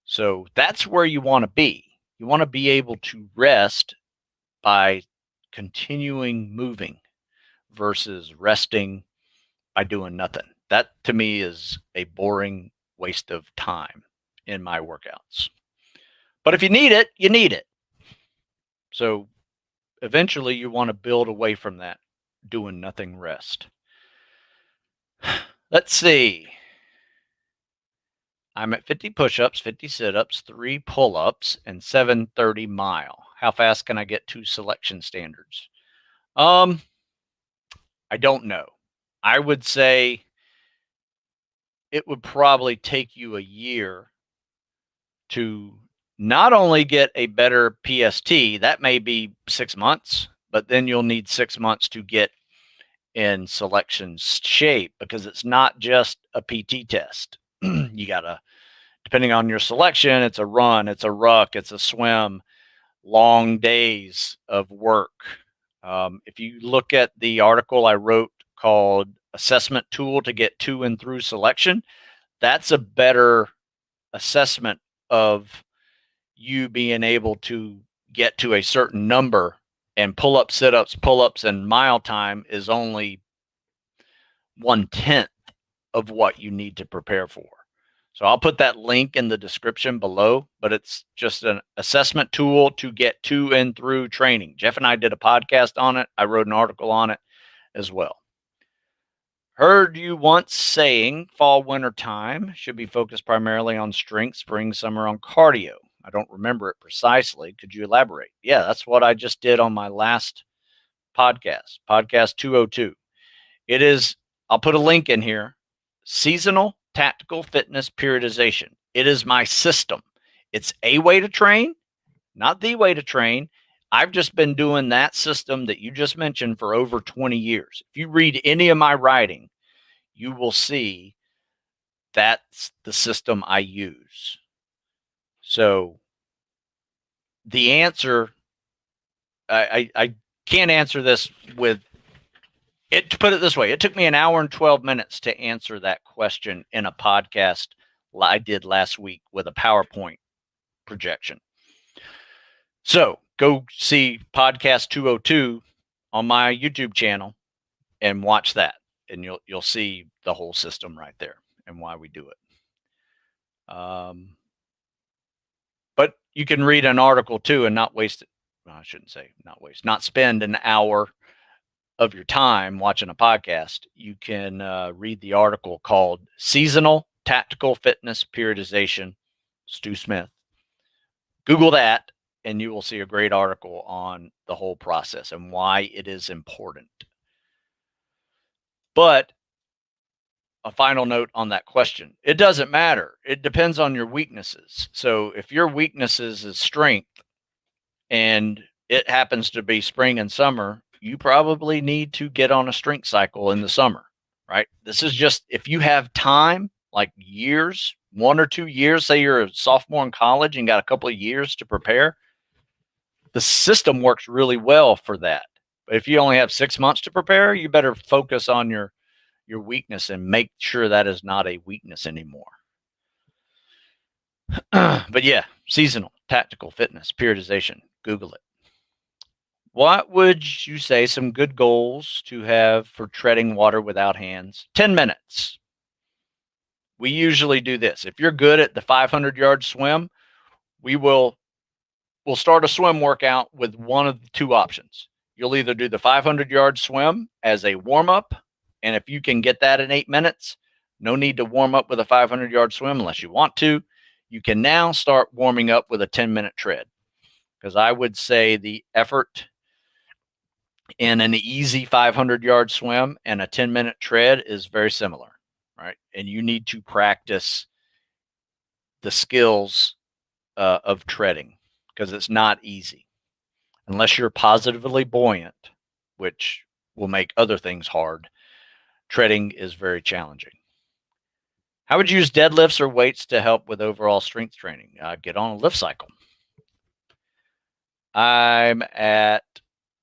So that's where you want to be. You want to be able to rest by continuing moving versus resting by doing nothing. That to me is a boring waste of time in my workouts. But if you need it, you need it. So eventually you want to build away from that doing nothing rest. Let's see. I'm at 50 push-ups, 50 sit-ups, 3 pull-ups, and 730 mile. How fast can I get to selection standards? I don't know. I would say it would probably take you a year to not only get a better PST, that may be 6 months, but then you'll need 6 months to get in selection shape because it's not just a PT test. You got to, depending on your selection, it's a run, it's a ruck, it's a swim, long days of work. If you look at the article I wrote called Assessment Tool to Get to and Through Selection, that's a better assessment of you being able to get to a certain number, and pull-ups, sit-ups, pull-ups, and mile time is only 1/10 of what you need to prepare for. So I'll put that link in the description below, but it's just an assessment tool to get to and through training. Jeff and I did a podcast on it. I wrote an article on it as well. Heard you once saying fall, winter time should be focused primarily on strength, spring, summer on cardio. I don't remember it precisely. Could you elaborate? Yeah, that's what I just did on my last podcast 202. It is, I'll put a link in here, seasonal tactical fitness periodization. It is my system. It's a way to train, not the way to train. I've just been doing that system that you just mentioned for over 20 years. If you read any of my writing, you will see that's the system I use. So the answer, I can't answer this with it. To put it this way, it took me an hour and 12 minutes to answer that question in a podcast I did last week with a PowerPoint projection. So go see podcast 202 on my YouTube channel and watch that, and you'll see the whole system right there and why we do it. But you can read an article too and not waste it. Well, I shouldn't say not waste, not spend an hour of your time watching a podcast. You can read the article called Seasonal Tactical Fitness Periodization, Stu Smith. Google that, and you will see a great article on the whole process and why it is important. But a final note on that question. It doesn't matter. It depends on your weaknesses. So if your weaknesses is strength and it happens to be spring and summer, you probably need to get on a strength cycle in the summer, right? This is just, if you have time, like years, 1 or 2 years, say you're a sophomore in college and got a couple of years to prepare, the system works really well for that. But if you only have 6 months to prepare, you better focus on your weakness and make sure that is not a weakness anymore. But yeah, seasonal tactical fitness periodization. Google it. What would you say some good goals to have for treading water without hands? 10 minutes. We usually do this. If you're good at the 500-yard swim, we'll start a swim workout with one of the two options. You'll either do the 500-yard swim as a warm-up, and if you can get that in 8 minutes, no need to warm up with a 500-yard swim unless you want to. You can now start warming up with a 10-minute tread, because I would say the effort in an easy 500-yard swim and a 10-minute tread is very similar, right? And you need to practice the skills of treading, because it's not easy unless you're positively buoyant, which will make other things hard. Treading is very challenging. How would you use deadlifts or weights to help with overall strength training? Get on a lift cycle. I'm at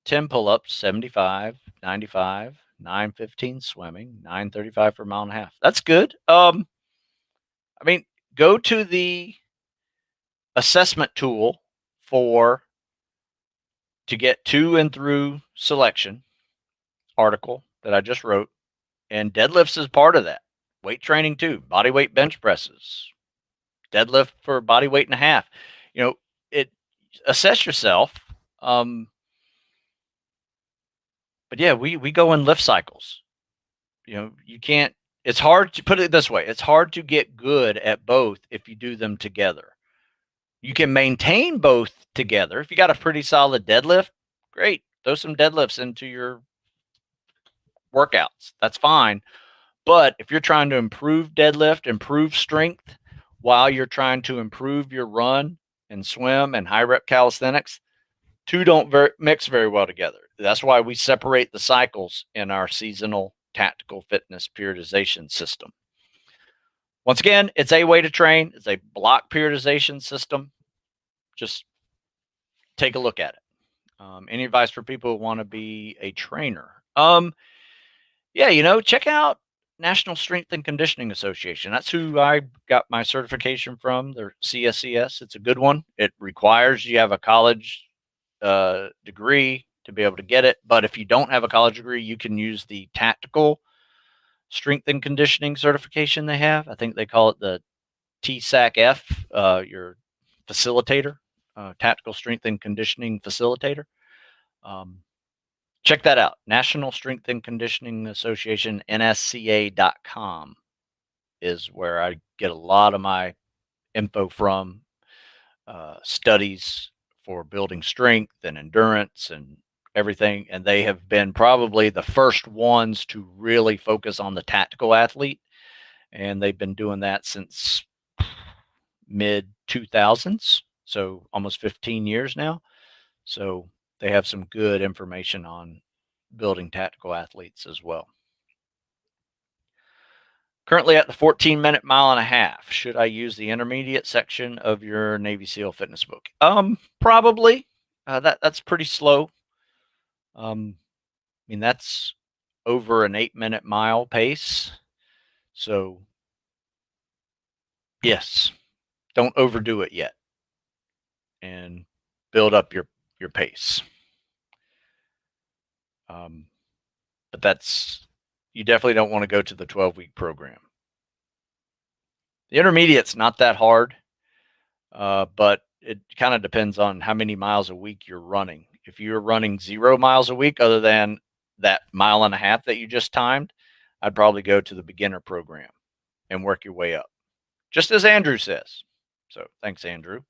10 pull-ups, 75, 95, 915 swimming, 935 for a mile and a half. That's good. I mean, go to the assessment tool to get to and through selection article that I just wrote, and deadlifts is part of that. Weight training too, body weight bench presses, deadlift for body weight and a half. Assess yourself. But yeah, we go in lift cycles. You can't. It's hard to put it this way. It's hard to get good at both if you do them together. You can maintain both together. If you got a pretty solid deadlift, great. Throw some deadlifts into your workouts. That's fine. But if you're trying to improve deadlift, improve strength while you're trying to improve your run and swim and high rep calisthenics, two don't mix very well together. That's why we separate the cycles in our seasonal tactical fitness periodization system. Once again, it's a way to train. It's a block periodization system. Just take a look at it. Any advice for people who want to be a trainer? Yeah, check out National Strength and Conditioning Association. That's who I got my certification from. Their CSCS. It's a good one. It requires you have a college degree to be able to get it. But if you don't have a college degree, you can use the tactical strength and conditioning certification they have. I think they call it the TSAC-F, your facilitator, tactical strength and conditioning facilitator. Check that out. National Strength and Conditioning Association, NSCA.com is where I get a lot of my info from, studies for building strength and endurance and everything. And they have been probably the first ones to really focus on the tactical athlete. And they've been doing that since mid 2000s. So almost 15 years now. So they have some good information on building tactical athletes as well. Currently at the 14-minute mile and a half. Should I use the intermediate section of your Navy SEAL fitness book? Probably. That's pretty slow. That's over an 8-minute mile pace. So yes, don't overdo it yet, and build up your pace. But you definitely don't want to go to the 12-week program. The intermediate's not that hard, but it kind of depends on how many miles a week you're running. If you're running 0 miles a week, other than that mile and a half that you just timed, I'd probably go to the beginner program and work your way up, just as Andrew says. So thanks, Andrew.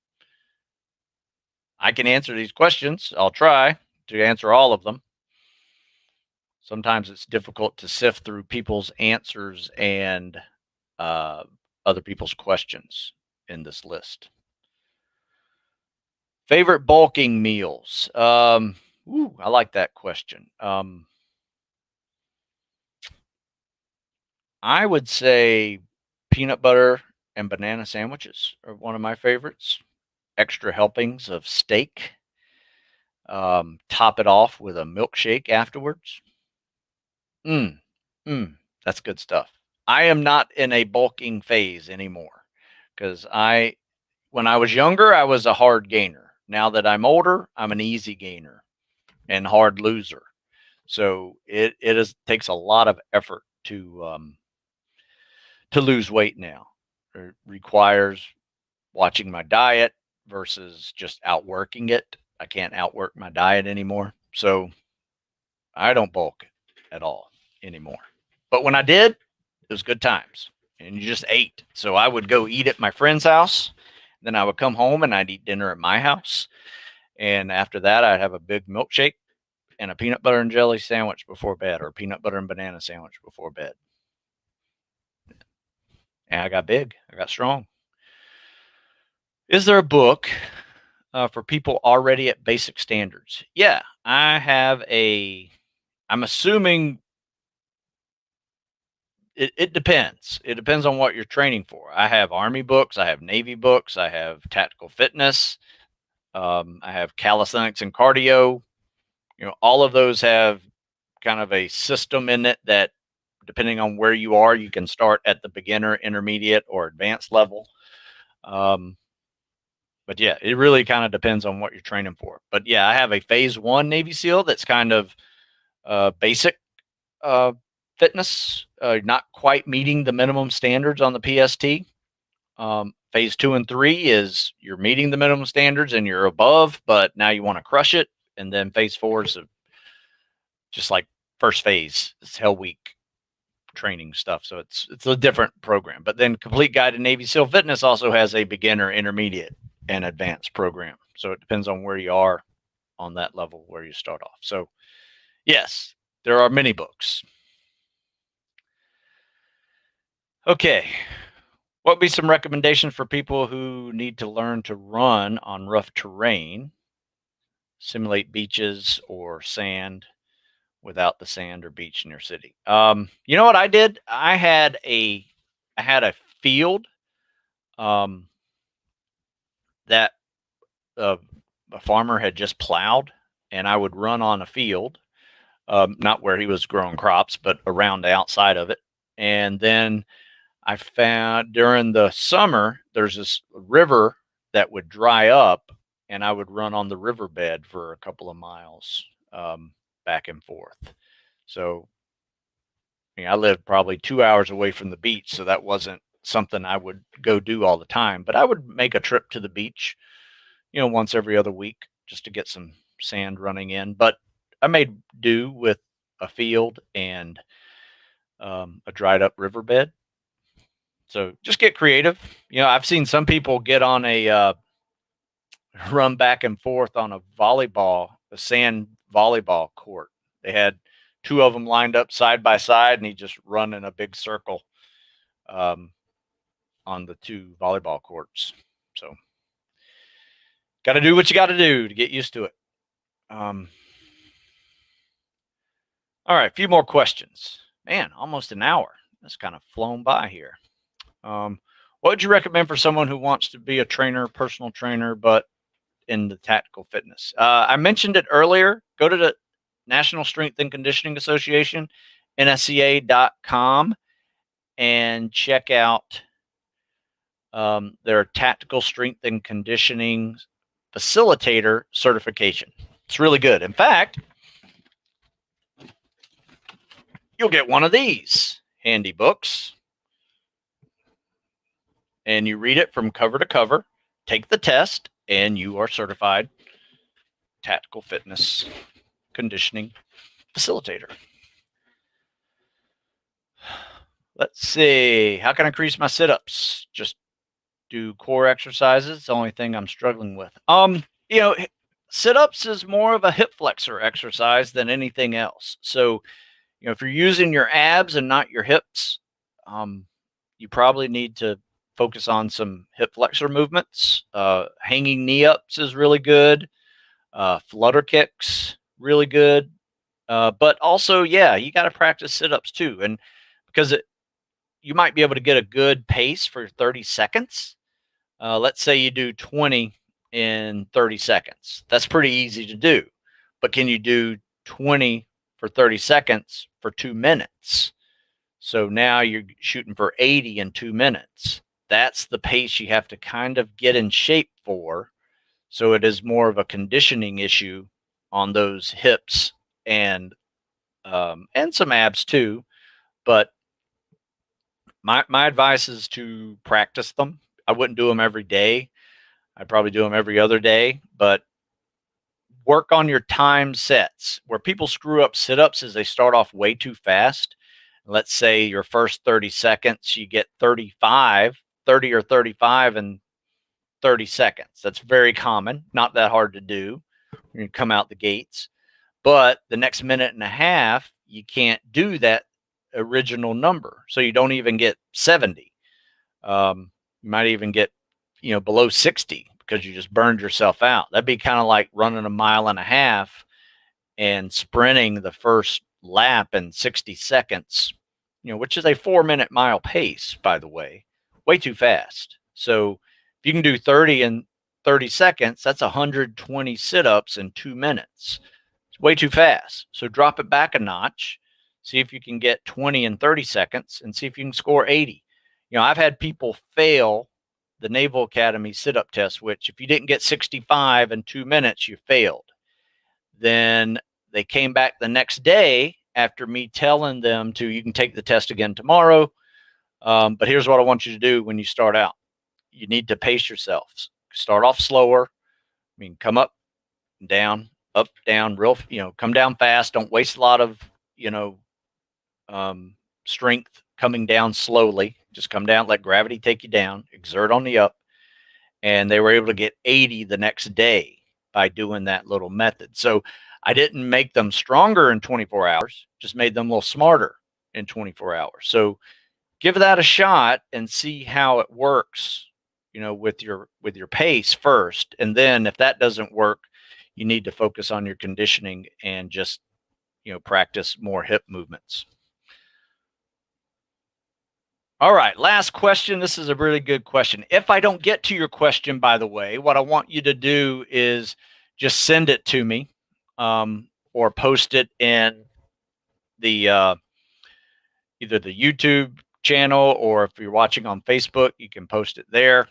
I can answer these questions. I'll try to answer all of them. Sometimes it's difficult to sift through people's answers and other people's questions in this list. Favorite bulking meals? I like that question. I would say peanut butter and banana sandwiches are one of my favorites. Extra helpings of steak. Top it off with a milkshake afterwards. That's good stuff. I am not in a bulking phase anymore because when I was younger, I was a hard gainer. Now that I'm older, I'm an easy gainer and hard loser. So it takes a lot of effort to lose weight now. It requires watching my diet versus just outworking it. I can't outwork my diet anymore. So I don't bulk at all anymore. But when I did, it was good times. And you just ate. So I would go eat at my friend's house. Then I would come home and I'd eat dinner at my house. And after that, I'd have a big milkshake and a peanut butter and jelly sandwich before bed, or a peanut butter and banana sandwich before bed. And I got big. I got strong. Is there a book for people already at basic standards? Yeah, I have I'm assuming it depends. It depends on what you're training for. I have Army books. I have Navy books. I have tactical fitness. I have calisthenics and cardio. All of those have kind of a system in it that, depending on where you are, you can start at the beginner, intermediate, or advanced level. But yeah, it really kind of depends on what you're training for. But yeah, I have a phase 1 Navy SEAL that's kind of basic fitness, not quite meeting the minimum standards on the PST. Phase 2 and 3 is you're meeting the minimum standards and you're above, but now you want to crush it. And then phase 4 is just like first phase. It's Hell Week training stuff. So it's a different program. But then Complete Guide to Navy SEAL Fitness also has a beginner, intermediate, and advanced program. So it depends on where you are on that level where you start off. So yes, there are many books. Okay. What would be some recommendations for people who need to learn to run on rough terrain, simulate beaches or sand without the sand or beach in your city? You know what I did? I had a field that a farmer had just plowed, and I would run on a field, not where he was growing crops, but around the outside of it. And then I found during the summer, there's this river that would dry up, and I would run on the riverbed for a couple of miles back and forth. So I lived probably 2 hours away from the beach, so that wasn't something I would go do all the time. But I would make a trip to the beach, once every other week just to get some sand running in. But I made do with a field and a dried up riverbed. So just get creative. I've seen some people get on a run back and forth on a sand volleyball court. They had 2 of them lined up side by side, and he just run in a big circle on the 2 volleyball courts. So got to do what you got to do to get used to it. All right, a few more questions. Man, almost an hour. That's kind of flown by here. What would you recommend for someone who wants to be a trainer, personal trainer, but in the tactical fitness? I mentioned it earlier. Go to the National Strength and Conditioning Association, nsca.com, and check out their tactical strength and conditioning facilitator certification. It's really good. In fact, you'll get one of these handy books, and you read it from cover to cover, take the test, and you are certified tactical fitness conditioning facilitator. Let's see. How can I increase my sit-ups? Just do core exercises. It's the only thing I'm struggling with. Sit-ups is more of a hip flexor exercise than anything else. So, if you're using your abs and not your hips, you probably need to focus on some hip flexor movements. Hanging knee ups is really good. Flutter kicks, really good. But also, you got to practice sit-ups too. And because you might be able to get a good pace for 30 seconds. Let's say you do 20 in 30 seconds. That's pretty easy to do. But can you do 20 for 30 seconds for 2 minutes? So now you're shooting for 80 in 2 minutes. That's the pace you have to kind of get in shape for. So it is more of a conditioning issue on those hips and some abs too. But my advice is to practice them. I wouldn't do them every day. I'd probably do them every other day, but work on your time sets. Where people screw up sit-ups is they start off way too fast. Let's say your first 30 seconds, you get 30 or 35 in 30 seconds. That's very common, not that hard to do when you come out the gates. But the next minute and a half, you can't do that original number. So you don't even get 70. You might even get, below 60 because you just burned yourself out. That'd be kind of like running a mile and a half and sprinting the first lap in 60 seconds, which is a 4-minute mile pace, by the way, way too fast. So if you can do 30 in 30 seconds, that's 120 sit-ups in 2 minutes. It's way too fast. So drop it back a notch. See if you can get 20 in 30 seconds and see if you can score 80. I've had people fail the Naval Academy sit-up test, which if you didn't get 65 in 2 minutes, you failed. Then they came back the next day after me telling them you can take the test again tomorrow. But here's what I want you to do when you start out. You need to pace yourself. Start off slower. Come up and down up, down, real, come down fast. Don't waste a lot of, strength coming down slowly. Just come down, let gravity take you down, exert on the up. And they were able to get 80 the next day by doing that little method. So I didn't make them stronger in 24 hours, just made them a little smarter in 24 hours. So give that a shot and see how it works, with your pace first. And then if that doesn't work, you need to focus on your conditioning and just, practice more hip movements. All right, last question. This is a really good question. If I don't get to your question, by the way, what I want you to do is just send it to me, or post it in the either the YouTube channel, or if you're watching on Facebook, you can post it there.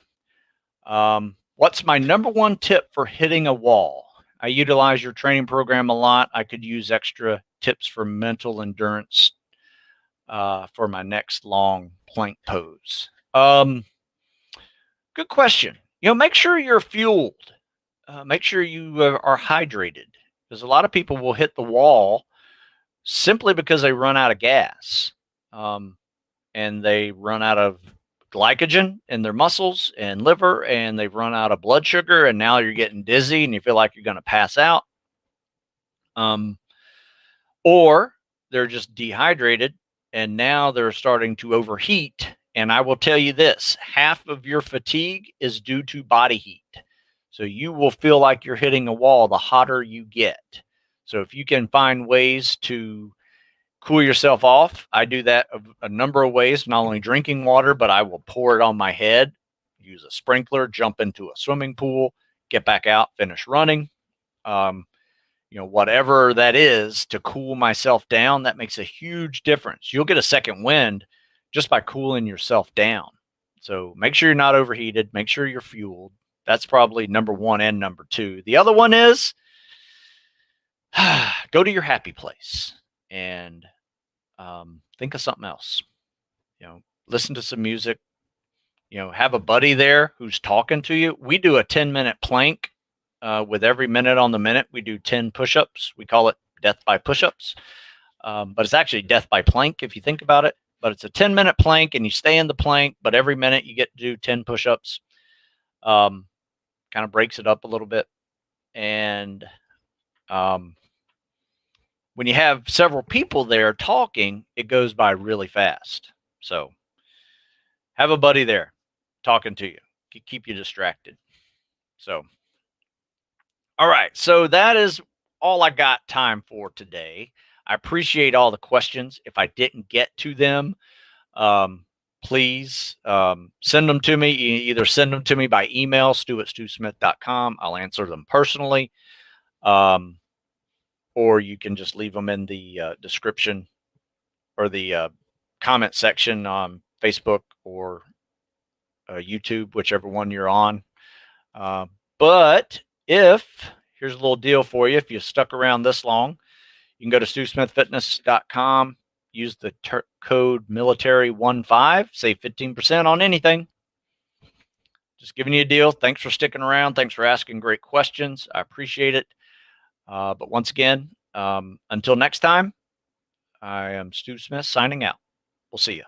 What's my number one tip for hitting a wall? I utilize your training program a lot. I could use extra tips for mental endurance for my next long plank pose. Good question. Make sure you're fueled. Make sure you are hydrated, because a lot of people will hit the wall simply because they run out of gas, and they run out of glycogen in their muscles and liver, and they've run out of blood sugar, and now you're getting dizzy and you feel like you're going to pass out. Or they're just dehydrated, and now they're starting to overheat. And I will tell you this, half of your fatigue is due to body heat. So you will feel like you're hitting a wall the hotter you get. So if you can find ways to cool yourself off, I do that a number of ways, not only drinking water, but I will pour it on my head, use a sprinkler, jump into a swimming pool, get back out, finish running. Whatever that is to cool myself down, that makes a huge difference. You'll get a second wind just by cooling yourself down. So make sure you're not overheated. Make sure you're fueled. That's probably number one and number two. The other one is go to your happy place and think of something else. Listen to some music. Have a buddy there who's talking to you. We do a 10-minute plank. With every minute on the minute, we do 10 push-ups. We call it death by push-ups, but it's actually death by plank if you think about it. But it's a 10-minute plank, and you stay in the plank, but every minute you get to do 10 push-ups. Kind of breaks it up a little bit. And when you have several people there talking, it goes by really fast. So have a buddy there talking to you, keep you distracted. So, all right. So that is all I got time for today. I appreciate all the questions. If I didn't get to them, please send them to me. Either send them to me by email, stu@stewsmith.com. I'll answer them personally. Or you can just leave them in the description or the comment section on Facebook or YouTube, whichever one you're on. But here's a little deal for you. If you stuck around this long, you can go to stewsmithfitness.com, use the code military15, save 15% on anything. Just giving you a deal. Thanks for sticking around. Thanks for asking great questions. I appreciate it. But once again, until next time, I am Stu Smith signing out. We'll see you.